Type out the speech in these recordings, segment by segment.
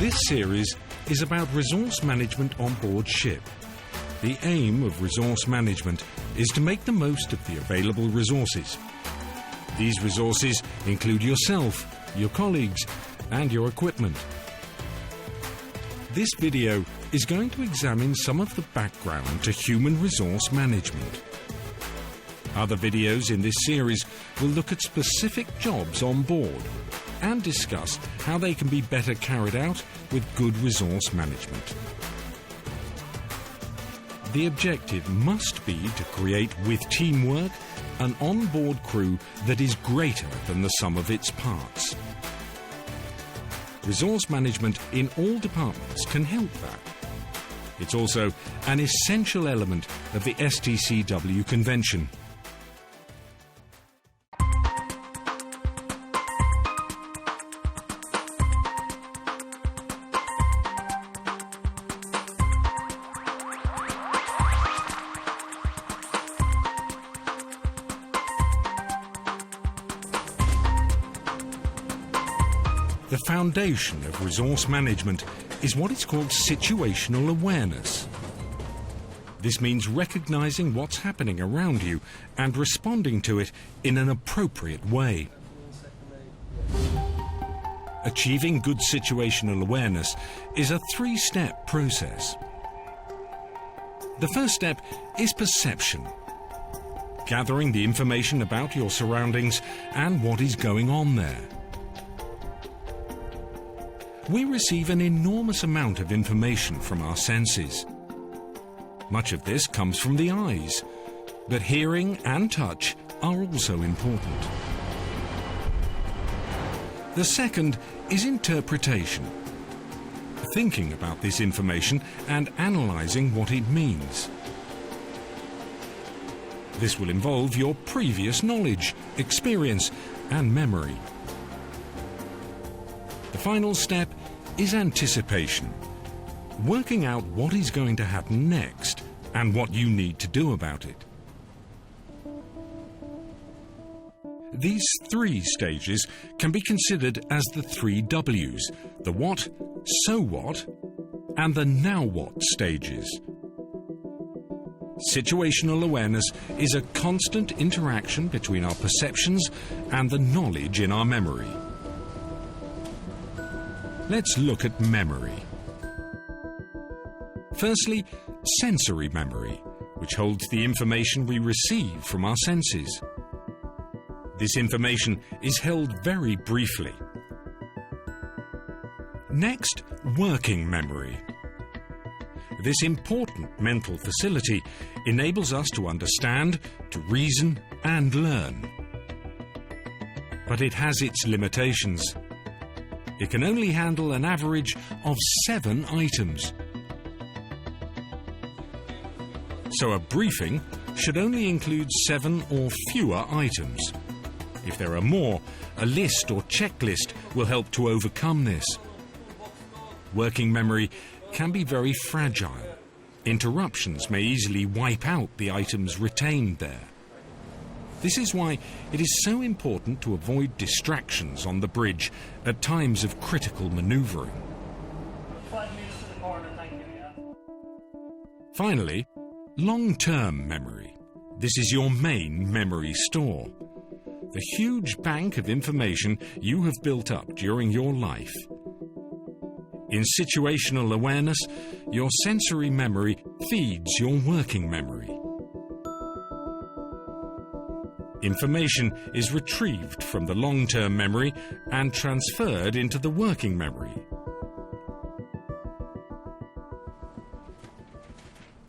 This series is about resource management on board ship. The aim of resource management is to make the most of the available resources. These resources include yourself, your colleagues, and your equipment. This video is going to examine some of the background to human resource management. Other videos in this series will look at specific jobs on board and discuss how they can be better carried out with good resource management. The objective must be to create, with teamwork, an on-board crew that is greater than the sum of its parts. Resource management in all departments can help that. It's also an essential element of the STCW Convention. The foundation of resource management is what is called situational awareness. This means recognizing what's happening around you and responding to it in an appropriate way. Achieving good situational awareness is a three-step process. The first step is perception, gathering the information about your surroundings and what is going on there. We receive an enormous amount of information from our senses. Much of this comes from the eyes, but hearing and touch are also important. The second is interpretation, thinking about this information and analysing what it means. This will involve your previous knowledge, experience, and memory. The final step is anticipation, working out what is going to happen next and what you need to do about it. These three stages can be considered as the three W's, the what, so what, and the now what stages. Situational awareness is a constant interaction between our perceptions and the knowledge in our memory. Let's look at memory. Firstly, sensory memory, which holds the information we receive from our senses. This information is held very briefly. Next, working memory. This important mental facility enables us to understand, to reason, and learn. But it has its limitations. It can only handle an average of 7 items. So a briefing should only include 7 or fewer items. If there are more, a list or checklist will help to overcome this. Working memory can be very fragile. Interruptions may easily wipe out the items retained there. This is why it is so important to avoid distractions on the bridge at times of critical manoeuvring. Finally, long-term memory. This is your main memory store. The huge bank of information you have built up during your life. In situational awareness, your sensory memory feeds your working memory. Information is retrieved from the long-term memory and transferred into the working memory.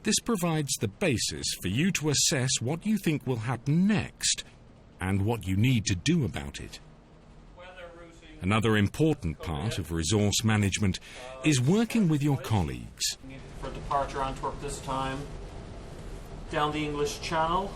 This provides the basis for you to assess what you think will happen next and what you need to do about it. Another important part of resource management is working with your colleagues. For departure Antwerp this time, down the English Channel.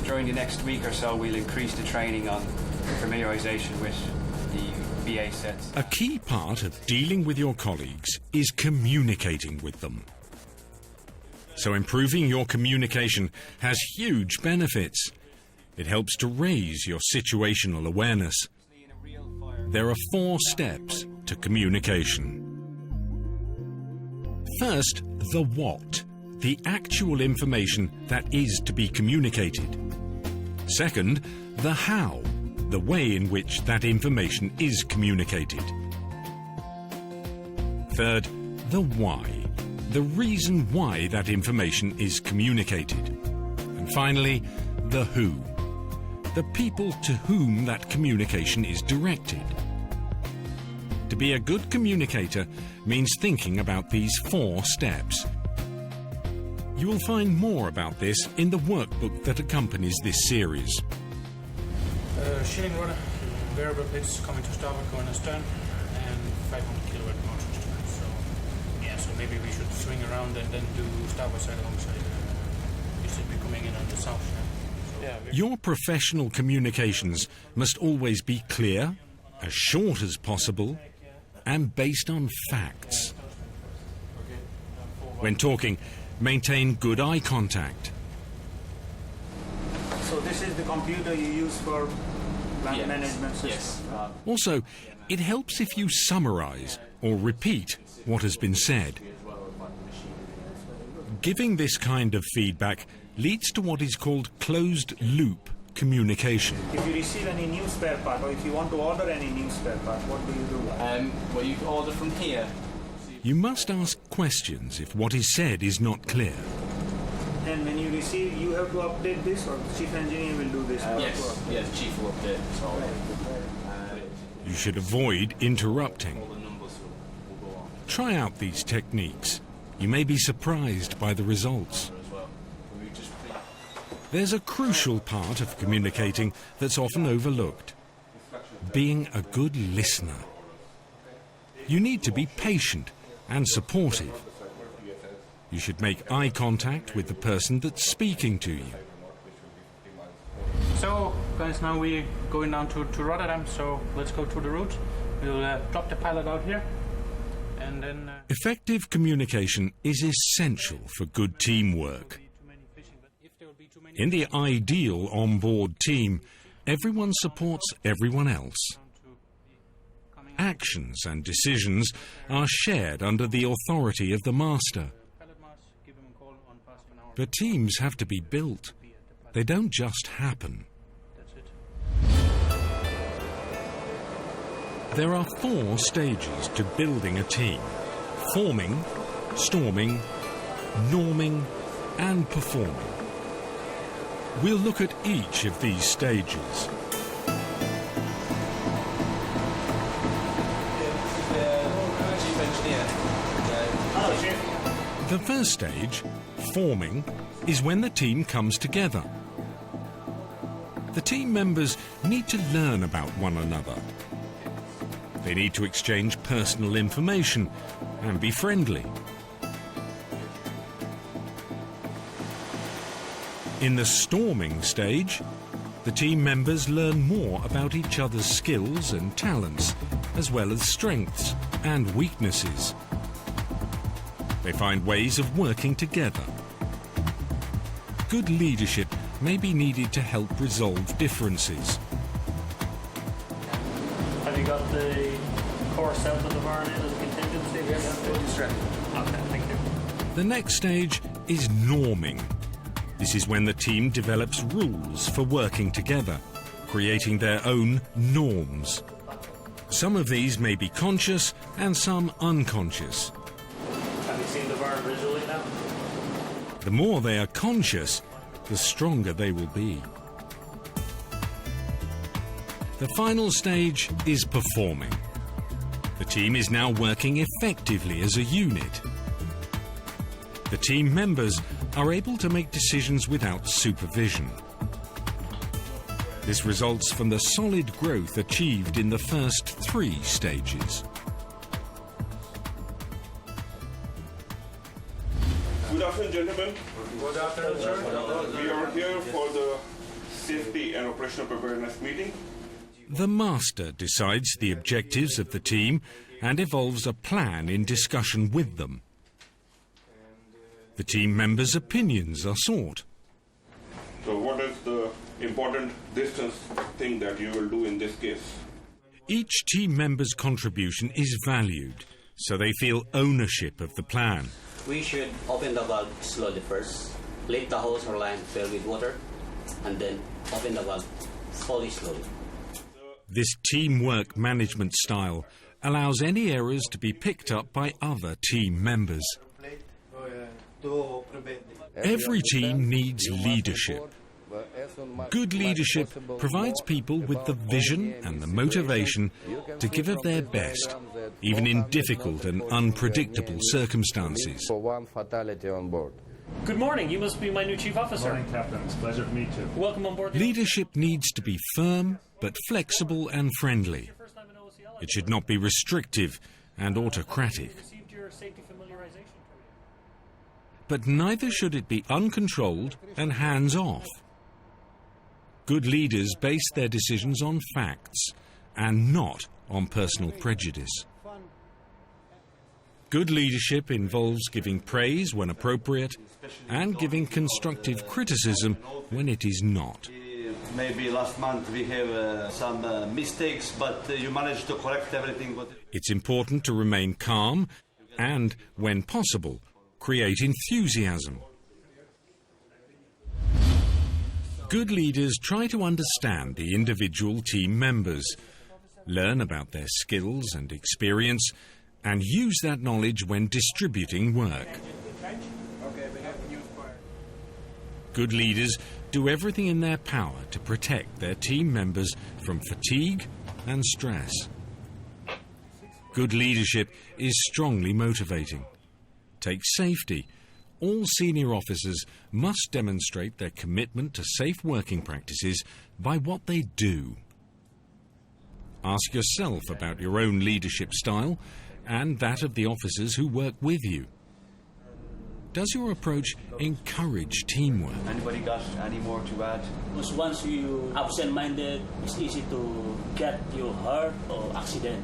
During the next week or so, we'll increase the training on familiarisation with the BA sets. A key part of dealing with your colleagues is communicating with them. So improving your communication has huge benefits. It helps to raise your situational awareness. There are 4 steps to communication. First, the what, the actual information that is to be communicated. Second, the how, the way in which that information is communicated. Third, the why, the reason why that information is communicated. And finally, the who, the people to whom that communication is directed. To be a good communicator means thinking about these 4 steps. You will find more about this in the workbook that accompanies this series. Shearing rudder, variable pitch coming to starboard, going astern, and 500 kilowatt motor stern. So, yeah, so maybe we should swing around and then do starboard side alongside. You should be coming in on the south. Your professional communications must always be clear, as short as possible, and based on facts. When talking, maintain good eye contact. So this is the computer you use for plant management system? Yes. Also, it helps if you summarize or repeat what has been said. Giving this kind of feedback leads to what is called closed-loop communication. If you receive any new spare part, or if you want to order any new spare part, what do you do? Well, you order from here. You must ask questions if what is said is not clear. And when you receive, you have to update this, or the chief engineer will do this? Yes, the chief will update. So, You should avoid interrupting. all the numbers will go on Try out these techniques. You may be surprised by the results. as well. We just There's a crucial part of communicating that's often overlooked: being a good listener. You need to be patient and supportive. You should make eye contact with the person that's speaking to you. So, guys, now we're going down to Rotterdam, so let's go to the route. We'll drop the pilot out here, and then... Effective communication is essential for good teamwork. In the ideal on-board team, everyone supports everyone else. Actions and decisions are shared under the authority of the master. But teams have to be built. They don't just happen. There are 4 stages to building a team: forming, storming, norming, and performing. We'll look at each of these stages. The first stage, forming, is when the team comes together. The team members need to learn about one another. They need to exchange personal information and be friendly. In the storming stage, the team members learn more about each other's skills and talents, as well as strengths and weaknesses. They find ways of working together. Good leadership may be needed to help resolve differences. Have you got the course out of the barn in as a contingency? Yes, it's ready. Okay, thank you. The next stage is norming. This is when the team develops rules for working together, creating their own norms. Some of these may be conscious and some unconscious. Have you seen the barn visually now? The more they are conscious, the stronger they will be. The final stage is performing. The team is now working effectively as a unit. The team members are able to make decisions without supervision. This results from the solid growth achieved in the first 3 stages. Good afternoon, gentlemen. Good afternoon, sir. We are here for the safety and operational preparedness meeting. The master decides the objectives of the team and evolves a plan in discussion with them. The team members' opinions are sought. So what is the important distance thing that you will do in this case? Each team member's contribution is valued, so they feel ownership of the plan. We should open the valve slowly first, let the hose or line fill with water, and then open the valve slowly. This teamwork management style allows any errors to be picked up by other team members. Every team needs leadership. Good leadership provides people with the vision and the motivation to give of their best, even in difficult and unpredictable circumstances. Good morning. You must be my new chief officer. Morning, Captain. It's a pleasure to meet you. Welcome on board. Leadership needs to be firm but flexible and friendly. It should not be restrictive and autocratic. Received your safety familiarization. But neither should it be uncontrolled and hands-off. Good leaders base their decisions on facts and not on personal prejudice. Good leadership involves giving praise when appropriate and giving constructive criticism when it is not. Maybe last month we have some mistakes, but you managed to correct everything. It's important to remain calm and, when possible, create enthusiasm. Good leaders try to understand the individual team members, learn about their skills and experience, and use that knowledge when distributing work. Good leaders do everything in their power to protect their team members from fatigue and stress. Good leadership is strongly motivating. Take safety. All senior officers must demonstrate their commitment to safe working practices by what they do. Ask yourself about your own leadership style and that of the officers who work with you. Does your approach encourage teamwork? Anybody got any more to add? Because once you absent-minded, it's easy to get you hurt or accident.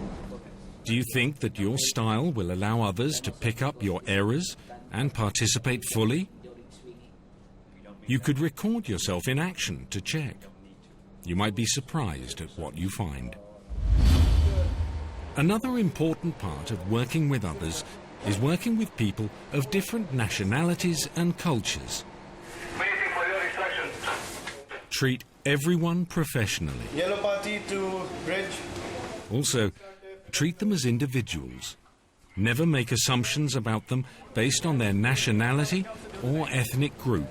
Do you think that your style will allow others to pick up your errors and participate fully? You could record yourself in action to check. You might be surprised at what you find. Another important part of working with others is working with people of different nationalities and cultures. Waiting for your instructions. Treat everyone professionally. Yellow party to bridge. Also, treat them as individuals. Never make assumptions about them based on their nationality or ethnic group.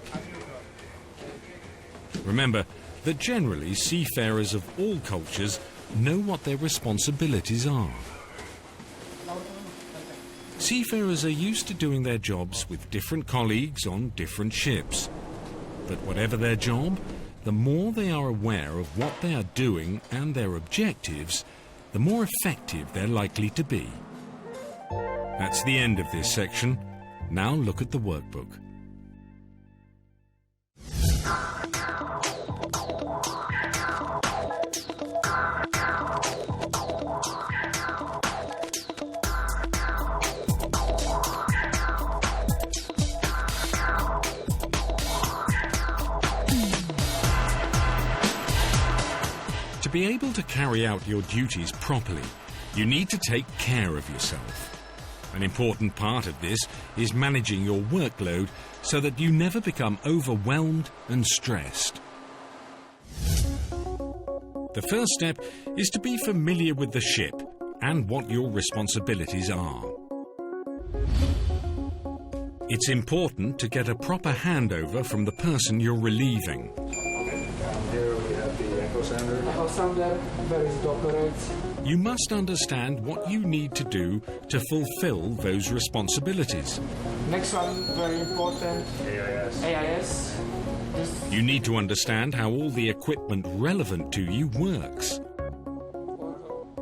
Remember that generally seafarers of all cultures know what their responsibilities are. Seafarers are used to doing their jobs with different colleagues on different ships. But whatever their job, the more they are aware of what they are doing and their objectives, the more effective they're likely to be. That's the end of this section. Now look at the workbook. To be able to carry out your duties properly, you need to take care of yourself. An important part of this is managing your workload so that you never become overwhelmed and stressed. The first step is to be familiar with the ship and what your responsibilities are. It's important to get a proper handover from the person you're relieving. Here we have the echo sounder. There is the operates. You must understand what you need to do to fulfill those responsibilities. Next one, very important. AIS. You need to understand how all the equipment relevant to you works.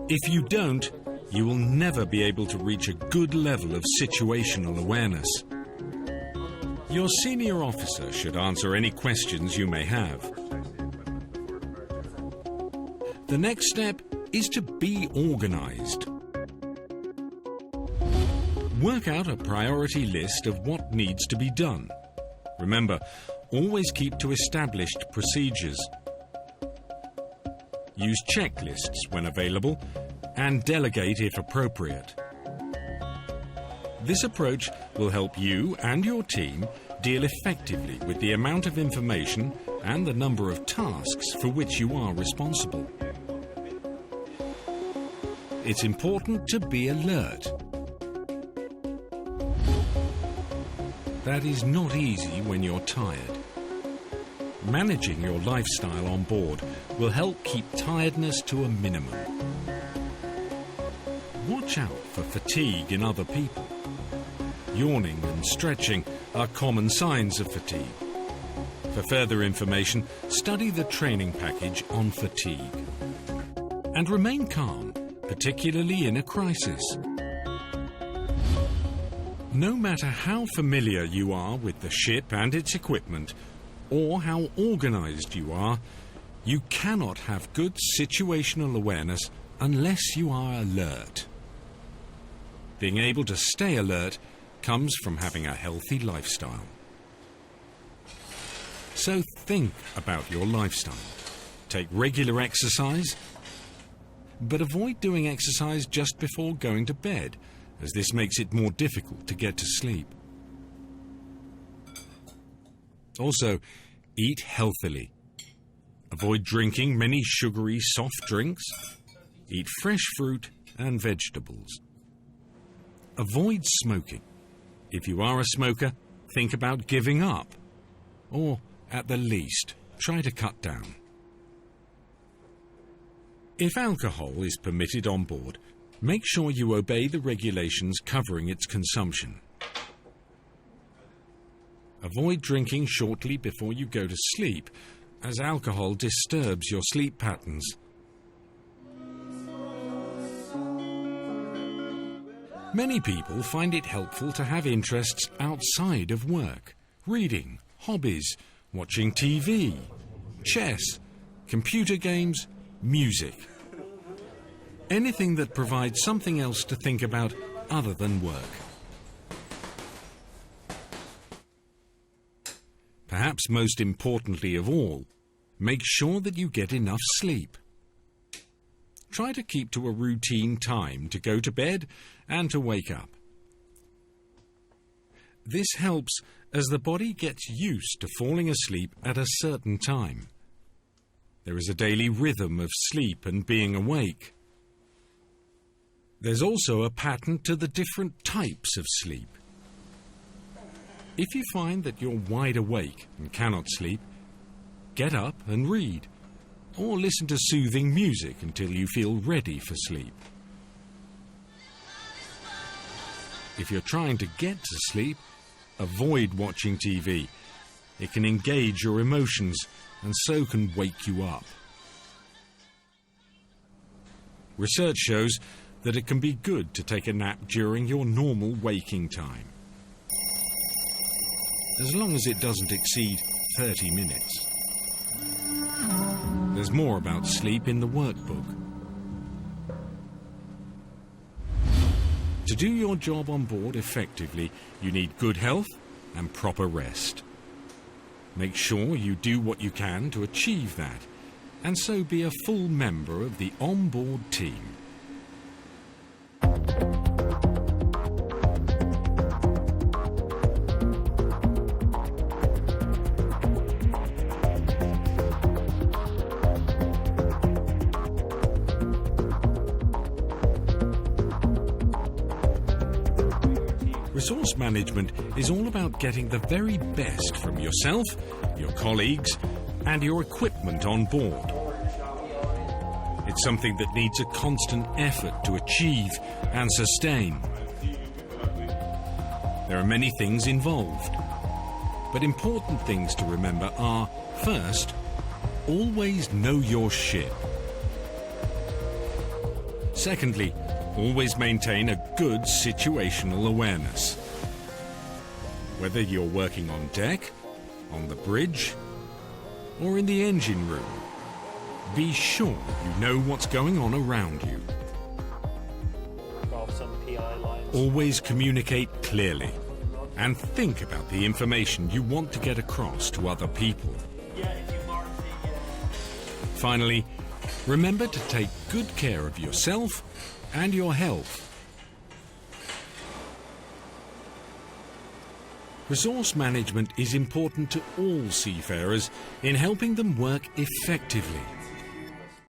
If you don't, you will never be able to reach a good level of situational awareness. Your senior officer should answer any questions you may have. The next step is to be organised. Work out a priority list of what needs to be done. Remember, always keep to established procedures. Use checklists when available and delegate if appropriate. This approach will help you and your team deal effectively with the amount of information and the number of tasks for which you are responsible. It's important to be alert. That is not easy when you're tired. Managing your lifestyle on board will help keep tiredness to a minimum. Watch out for fatigue in other people. Yawning and stretching are common signs of fatigue. For further information, study the training package on fatigue. And remain calm, particularly in a crisis. No matter how familiar you are with the ship and its equipment, or how organised you are, you cannot have good situational awareness unless you are alert. Being able to stay alert comes from having a healthy lifestyle. So think about your lifestyle. Take regular exercise, but avoid doing exercise just before going to bed, as this makes it more difficult to get to sleep. Also, eat healthily. Avoid drinking many sugary soft drinks. Eat fresh fruit and vegetables. Avoid smoking. If you are a smoker, think about giving up. Or, at the least, try to cut down. If alcohol is permitted on board, make sure you obey the regulations covering its consumption. Avoid drinking shortly before you go to sleep, as alcohol disturbs your sleep patterns. Many people find it helpful to have interests outside of work: reading, hobbies, watching TV, chess, computer games, music. Anything that provides something else to think about other than work. Perhaps most importantly of all, make sure that you get enough sleep. Try to keep to a routine time to go to bed and to wake up. This helps as the body gets used to falling asleep at a certain time. There is a daily rhythm of sleep and being awake. There's also a pattern to the different types of sleep. If you find that you're wide awake and cannot sleep, get up and read, or listen to soothing music until you feel ready for sleep. If you're trying to get to sleep, avoid watching TV. It can engage your emotions and so can wake you up. Research shows that it can be good to take a nap during your normal waking time, as long as it doesn't exceed 30 minutes. There's more about sleep in the workbook. To do your job on board effectively, you need good health and proper rest. Make sure you do what you can to achieve that, and so be a full member of the on-board team. Resource management is all about getting the very best from yourself, your colleagues, and your equipment on board. It's something that needs a constant effort to achieve and sustain. There are many things involved, but important things to remember are, first, always know your ship. Secondly, always maintain a good situational awareness. Whether you're working on deck, on the bridge, or in the engine room, Be sure you know what's going on around you. Involve some PI lines. Always communicate clearly and think about the information you want to get across to other people. Finally, remember to take good care of yourself and your health. Resource management is important to all seafarers in helping them work effectively.